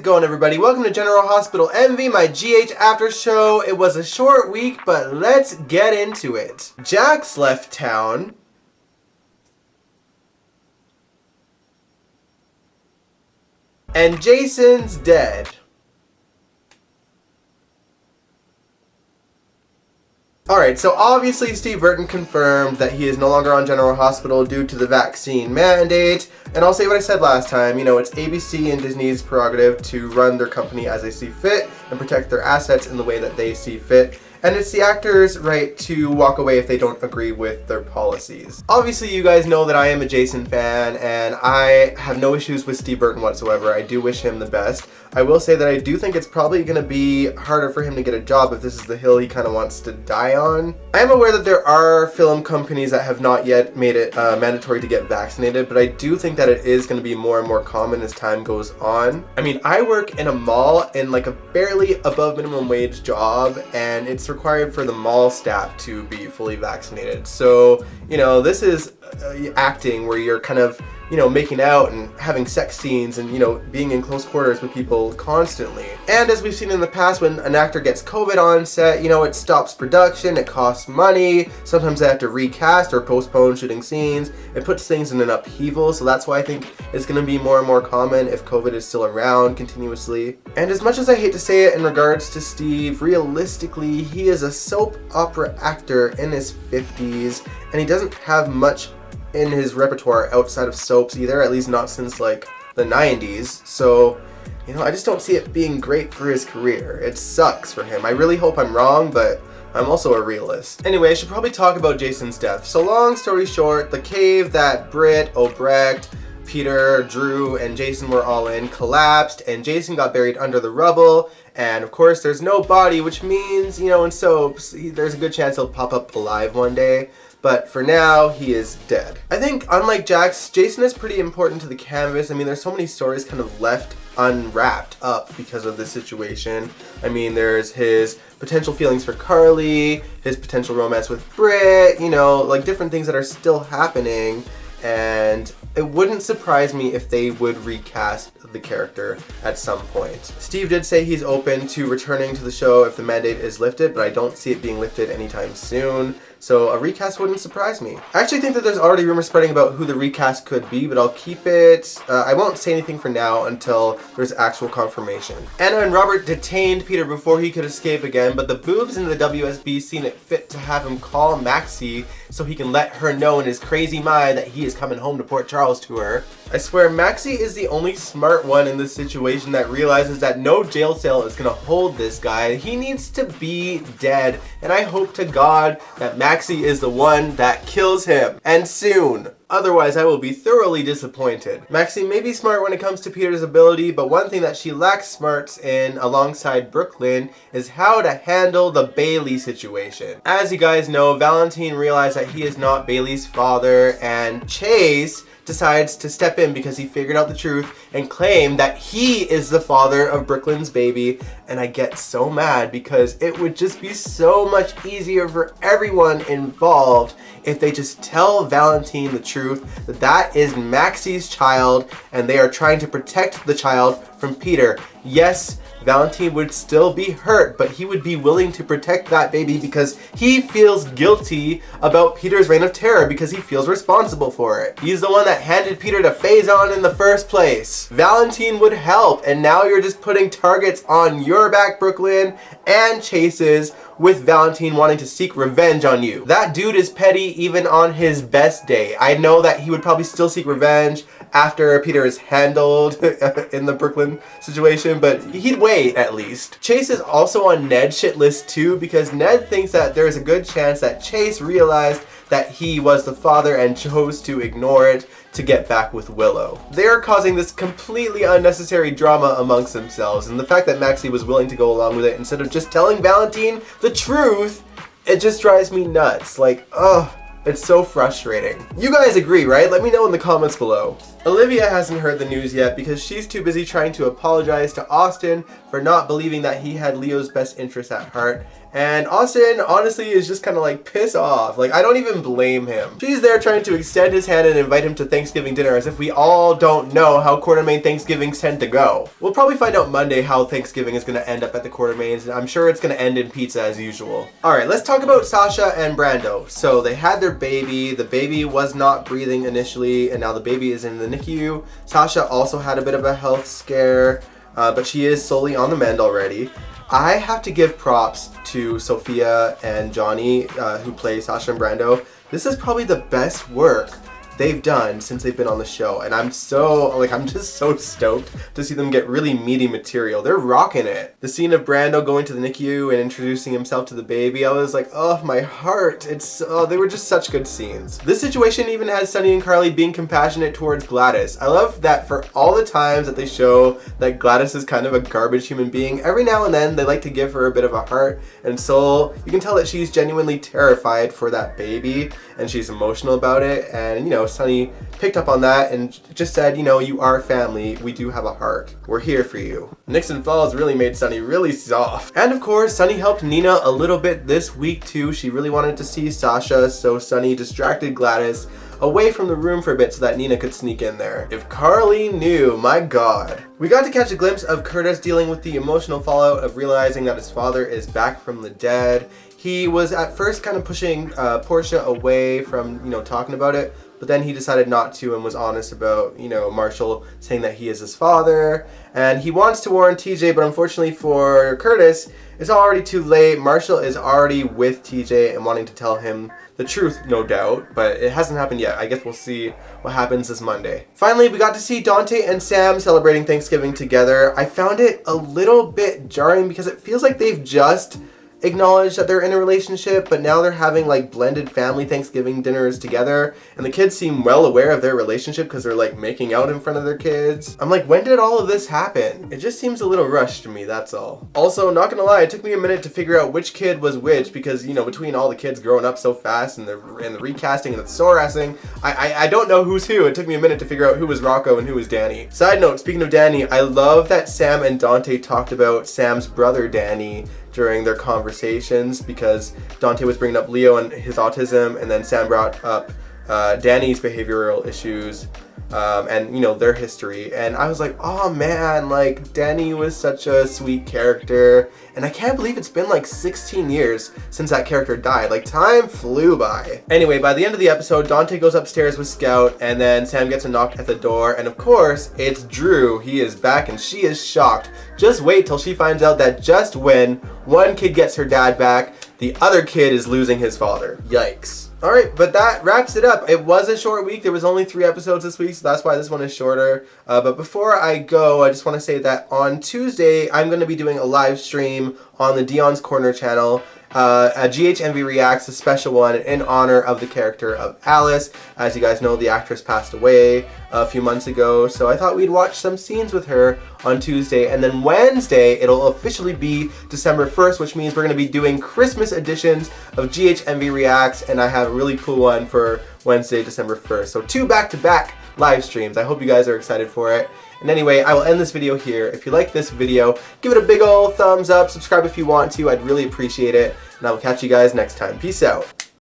going, everybody? Welcome to General Hospital Envy, my GH after show. It was a short week, but let's get into it. Jax left town. And Jason's dead. Alright, so obviously Steve Burton confirmed that he is no longer on General Hospital due to the vaccine mandate. And I'll say what I said last time, it's ABC and Disney's prerogative to run their company as they see fit and protect their assets in the way that they see fit. And it's the actors' right to walk away if they don't agree with their policies. Obviously, you guys know that I am a Jason fan, and I have no issues with Steve Burton whatsoever. I do wish him the best. I will say that I do think it's probably going to be harder for him to get a job if this is the hill he kind of wants to die on. I am aware that there are film companies that have not yet made it mandatory to get vaccinated, but I do think that it is going to be more and more common as time goes on. I mean, I work in a mall in like a barely above minimum wage job, and it's required for the mall staff to be fully vaccinated. So, this is acting where you're kind of making out and having sex scenes and, being in close quarters with people constantly. And as we've seen in the past, when an actor gets COVID on set, it stops production, it costs money, sometimes they have to recast or postpone shooting scenes. It puts things in an upheaval, so that's why I think it's going to be more and more common if COVID is still around continuously. And as much as I hate to say it in regards to Steve, realistically, he is a soap opera actor in his 50s, and he doesn't have much in his repertoire outside of soaps either, at least not since like the 90s. So, I just don't see it being great for his career. It sucks for him. I really hope I'm wrong, but I'm also a realist. Anyway, I should probably talk about Jason's death. So long story short, the cave that Britt, Obrecht, Peter, Drew, and Jason were all in collapsed, and Jason got buried under the rubble. And of course, there's no body, which means, in soaps, there's a good chance he'll pop up alive one day. But for now, he is dead. I think, unlike Jax, Jason is pretty important to the canvas. I mean, there's so many stories kind of left unwrapped up because of this situation. I mean, there's his potential feelings for Carly, his potential romance with Britt, like different things that are still happening. And it wouldn't surprise me if they would recast the character at some point. Steve did say he's open to returning to the show if the mandate is lifted, but I don't see it being lifted anytime soon. So a recast wouldn't surprise me. I actually think that there's already rumors spreading about who the recast could be, but I'll keep it, I won't say anything for now until there's actual confirmation. Anna and Robert detained Peter before he could escape again, but the boobs in the WSB seen it fit to have him call Maxie so he can let her know in his crazy mind that he is coming home to Port Charles to her. I swear, Maxie is the only smart one in this situation that realizes that no jail cell is gonna hold this guy. He needs to be dead, and I hope to God that Maxie is the one that kills him, and soon. Otherwise, I will be thoroughly disappointed. Maxie may be smart when it comes to Peter's ability, but one thing that she lacks smarts in alongside Brooklyn is how to handle the Bailey situation. As you guys know, Valentine realized that he is not Bailey's father, and Chase decides to step in because he figured out the truth and claim that he is the father of Brooklyn's baby. And I get so mad because it would just be so much easier for everyone involved if they just tell Valentine the truth that that is Maxie's child and they are trying to protect the child from Peter. Yes, Valentine would still be hurt, but he would be willing to protect that baby because he feels guilty about Peter's reign of terror because he feels responsible for it. He's the one that handed Peter to Faison in the first place. Valentine would help, and now you're just putting targets on your back, Brooklyn, and Chase's, with Valentine wanting to seek revenge on you. That dude is petty even on his best day. I know that he would probably still seek revenge after Peter is handled in the Brooklyn situation, but he'd wait at least. Chase is also on Ned's shit list too because Ned thinks that there is a good chance that Chase realized that he was the father and chose to ignore it to get back with Willow. They are causing this completely unnecessary drama amongst themselves, and the fact that Maxie was willing to go along with it instead of just telling Valentine the truth, it just drives me nuts. Like, ugh. It's so frustrating. You guys agree, right? Let me know in the comments below. Olivia hasn't heard the news yet because she's too busy trying to apologize to Austin for not believing that he had Leo's best interest at heart. And Austin honestly is just kind of like pissed off. Like, I don't even blame him. She's there trying to extend his hand and invite him to Thanksgiving dinner as if we all don't know how Quartermaine Thanksgivings tend to go. We'll probably find out Monday how Thanksgiving is going to end up at the Quartermaines, and I'm sure it's going to end in pizza as usual. Alright, let's talk about Sasha and Brando. So they had their baby. The baby was not breathing initially, and now the baby is in the NICU. Sasha also had a bit of a health scare, but she is slowly on the mend already. I have to give props to Sophia and Johnny, who play Sasha and Brando. This is probably the best work they've done since they've been on the show, and I'm just so stoked to see them get really meaty material. They're rocking it. The scene of Brando going to the NICU and introducing himself to the baby, I was like, oh, my heart. They were just such good scenes. This situation even has Sonny and Carly being compassionate towards Gladys. I love that for all the times that they show that Gladys is kind of a garbage human being, every now and then they like to give her a bit of a heart and soul. You can tell that she's genuinely terrified for that baby, and she's emotional about it, and you know, Sonny picked up on that and just said, you know, you are family, we do have a heart, we're here for you. Nixon Falls really made Sonny really soft. And of course, Sonny helped Nina a little bit this week too. She really wanted to see Sasha, so Sonny distracted Gladys away from the room for a bit so that Nina could sneak in there. If Carly knew, my god. We got to catch a glimpse of Curtis dealing with the emotional fallout of realizing that his father is back from the dead. He was at first kind of pushing Portia away from, you know, talking about it, but then he decided not to and was honest about, you know, Marshall saying that he is his father. And he wants to warn TJ, but unfortunately for Curtis, it's already too late. Marshall is already with TJ and wanting to tell him the truth, no doubt, but it hasn't happened yet. I guess we'll see what happens this Monday. Finally, we got to see Dante and Sam celebrating Thanksgiving together. I found it a little bit jarring because it feels like they've just acknowledged that they're in a relationship, but now they're having like blended family Thanksgiving dinners together, and the kids seem well aware of their relationship because they're like making out in front of their kids. I'm like, when did all of this happen? It just seems a little rushed to me, that's all. Also, not gonna lie, it took me a minute to figure out which kid was which because, you know, between all the kids growing up so fast and the recasting and the sorasing, I don't know who's who. It took me a minute to figure out who was Rocco and who was Danny. Side note, speaking of Danny, I love that Sam and Dante talked about Sam's brother Danny during their conversations, because Dante was bringing up Leo and his autism, and then Sam brought up Danny's behavioral issues and, you know, their history. And I was like, oh man, like Danny was such a sweet character, and I can't believe it's been like 16 years since that character died. Like, time flew by. Anyway, by the end of the episode, Dante goes upstairs with Scout, and then Sam gets a knock at the door, and of course, it's Drew. He is back, and she is shocked. Just wait till she finds out that just when one kid gets her dad back, the other kid is losing his father. Yikes. Alright, but that wraps it up. It was a short week. There was only 3 episodes this week, so that's why this one is shorter. But before I go, I just want to say that on Tuesday, I'm going to be doing a live stream on the Dion's Corner channel. A GHMV Reacts, a special one in honor of the character of Alice. As you guys know, the actress passed away a few months ago, so I thought we'd watch some scenes with her on Tuesday, and then Wednesday it'll officially be December 1st, which means we're going to be doing Christmas editions of GHMV Reacts, and I have a really cool one for Wednesday, December 1st. So 2 back-to-back live streams. I hope you guys are excited for it. And anyway, I will end this video here. If you like this video, give it a big ol' thumbs up, subscribe if you want to, I'd really appreciate it, and I will catch you guys next time. Peace out.